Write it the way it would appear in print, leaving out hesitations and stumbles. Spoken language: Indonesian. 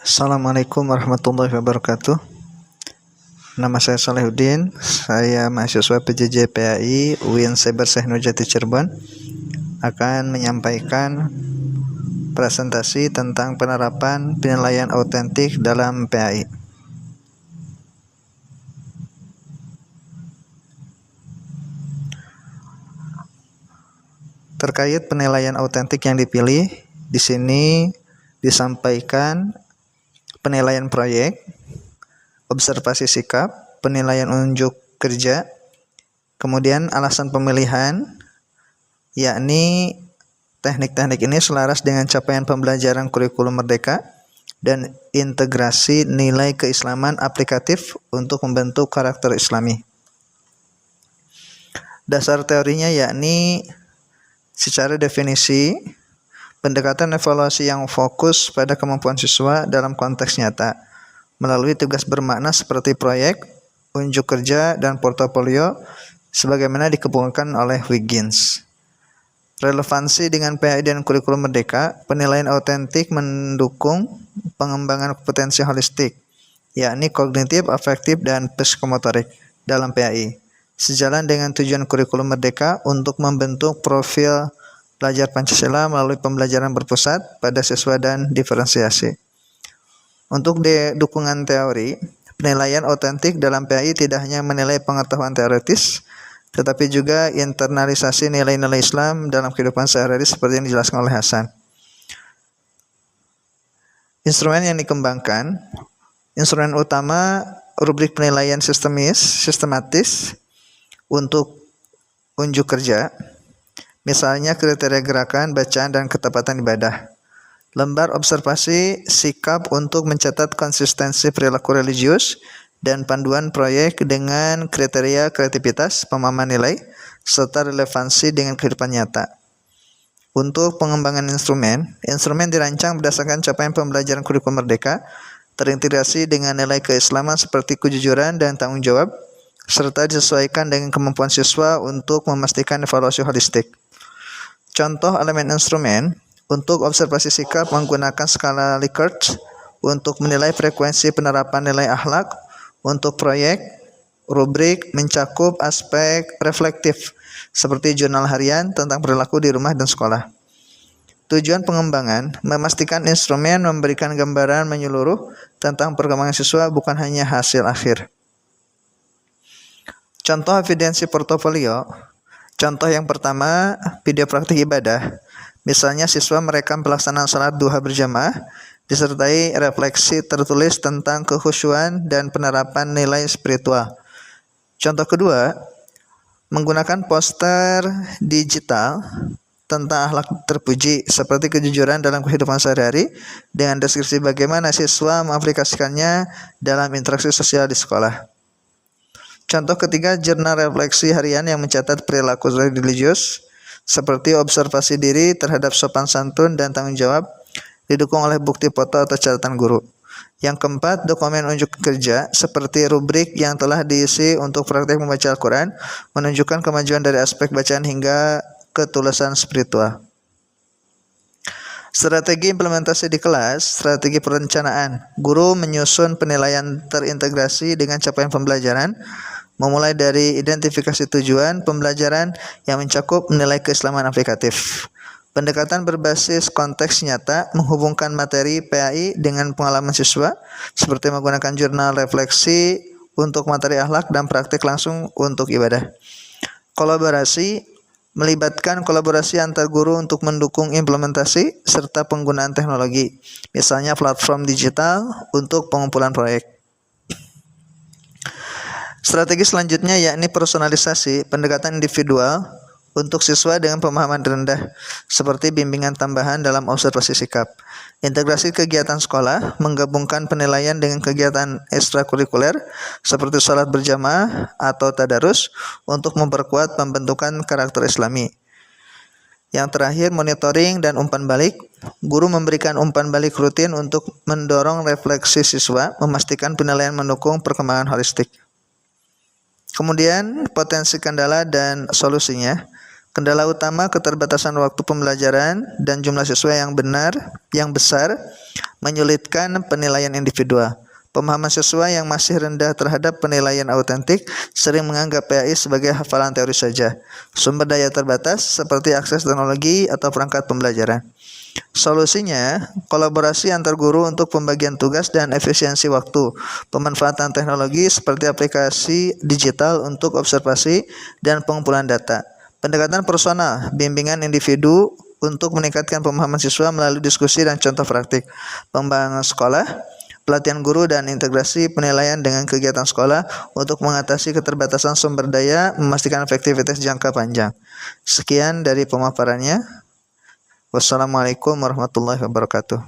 Assalamualaikum warahmatullahi wabarakatuh. Nama saya Salehuddin, saya mahasiswa PJJ PAI UIN Cyber Nurjati Cirebon, akan menyampaikan presentasi tentang penerapan penilaian autentik dalam PAI. Terkait penilaian autentik yang dipilih, di sini disampaikan penilaian proyek, observasi sikap, penilaian unjuk kerja, kemudian alasan pemilihan, yakni teknik-teknik ini selaras dengan capaian pembelajaran kurikulum merdeka dan integrasi nilai keislaman aplikatif untuk membentuk karakter islami. Dasar teorinya yakni secara definisi, pendekatan evaluasi yang fokus pada kemampuan siswa dalam konteks nyata melalui tugas bermakna seperti proyek, unjuk kerja, dan portofolio sebagaimana dikemukakan oleh Wiggins. Relevansi dengan PAI dan kurikulum merdeka, penilaian autentik mendukung pengembangan kompetensi holistik, yakni kognitif, afektif, dan psikomotorik dalam PAI, sejalan dengan tujuan kurikulum merdeka untuk membentuk profil pelajar Pancasila melalui pembelajaran berpusat pada siswa dan diferensiasi. Untuk dukungan teori, penilaian autentik dalam PAI tidak hanya menilai pengetahuan teoritis, tetapi juga internalisasi nilai-nilai Islam dalam kehidupan sehari-hari seperti yang dijelaskan oleh Hasan. Instrumen yang dikembangkan, instrumen utama rubrik penilaian sistematis untuk unjuk kerja, misalnya kriteria gerakan, bacaan, dan ketepatan ibadah. Lembar observasi sikap untuk mencatat konsistensi perilaku religius dan panduan proyek dengan kriteria kreativitas, pemahaman nilai, serta relevansi dengan kehidupan nyata. Untuk pengembangan instrumen dirancang berdasarkan capaian pembelajaran kurikulum merdeka, terintegrasi dengan nilai keislaman seperti kejujuran dan tanggung jawab, serta disesuaikan dengan kemampuan siswa untuk memastikan evaluasi holistik. Contoh elemen instrumen untuk observasi sikap menggunakan skala Likert untuk menilai frekuensi penerapan nilai akhlak. Untuk proyek, rubrik mencakup aspek reflektif seperti jurnal harian tentang perilaku di rumah dan sekolah. Tujuan pengembangan memastikan instrumen memberikan gambaran menyeluruh tentang perkembangan siswa, bukan hanya hasil akhir. Contoh evidensi portofolio. Contoh yang pertama, video praktik ibadah. Misalnya siswa merekam pelaksanaan salat duha berjamaah, disertai refleksi tertulis tentang kekhusyuan dan penerapan nilai spiritual. Contoh kedua, menggunakan poster digital tentang akhlak terpuji seperti kejujuran dalam kehidupan sehari-hari dengan deskripsi bagaimana siswa mengaplikasikannya dalam interaksi sosial di sekolah. Contoh ketiga, jurnal refleksi harian yang mencatat perilaku religius seperti observasi diri terhadap sopan santun dan tanggung jawab, didukung oleh bukti foto atau catatan guru. Yang keempat, dokumen unjuk kerja seperti rubrik yang telah diisi untuk praktek membaca Al-Quran, menunjukkan kemajuan dari aspek bacaan hingga ketulusan spiritual. Strategi implementasi di kelas, strategi perencanaan. Guru menyusun penilaian terintegrasi dengan capaian pembelajaran, memulai dari identifikasi tujuan pembelajaran yang mencakup nilai keislaman aplikatif. Pendekatan berbasis konteks nyata menghubungkan materi PAI dengan pengalaman siswa, seperti menggunakan jurnal refleksi untuk materi akhlak dan praktik langsung untuk ibadah. Kolaborasi melibatkan kolaborasi antar guru untuk mendukung implementasi serta penggunaan teknologi, misalnya platform digital untuk pengumpulan proyek. Strategi selanjutnya yakni personalisasi, pendekatan individual untuk siswa dengan pemahaman rendah, seperti bimbingan tambahan dalam observasi sikap. Integrasi kegiatan sekolah, menggabungkan penilaian dengan kegiatan ekstrakurikuler seperti salat berjamaah atau tadarus untuk memperkuat pembentukan karakter islami. Yang terakhir, monitoring dan umpan balik. Guru memberikan umpan balik rutin untuk mendorong refleksi siswa, memastikan penilaian mendukung perkembangan holistik. Kemudian, potensi kendala dan solusinya. Kendala utama keterbatasan waktu pembelajaran dan jumlah siswa yang besar menyulitkan penilaian individual. Pemahaman siswa yang masih rendah terhadap penilaian autentik sering menganggap PAI sebagai hafalan teori saja. Sumber daya terbatas seperti akses teknologi atau perangkat pembelajaran. Solusinya, kolaborasi antar guru untuk pembagian tugas dan efisiensi waktu. Pemanfaatan teknologi seperti aplikasi digital untuk observasi dan pengumpulan data. Pendekatan personal, bimbingan individu untuk meningkatkan pemahaman siswa melalui diskusi dan contoh praktik. Pengembangan sekolah, pelatihan guru dan integrasi penilaian dengan kegiatan sekolah untuk mengatasi keterbatasan sumber daya, memastikan efektivitas jangka panjang. Sekian dari pemaparannya. Wassalamualaikum warahmatullahi wabarakatuh.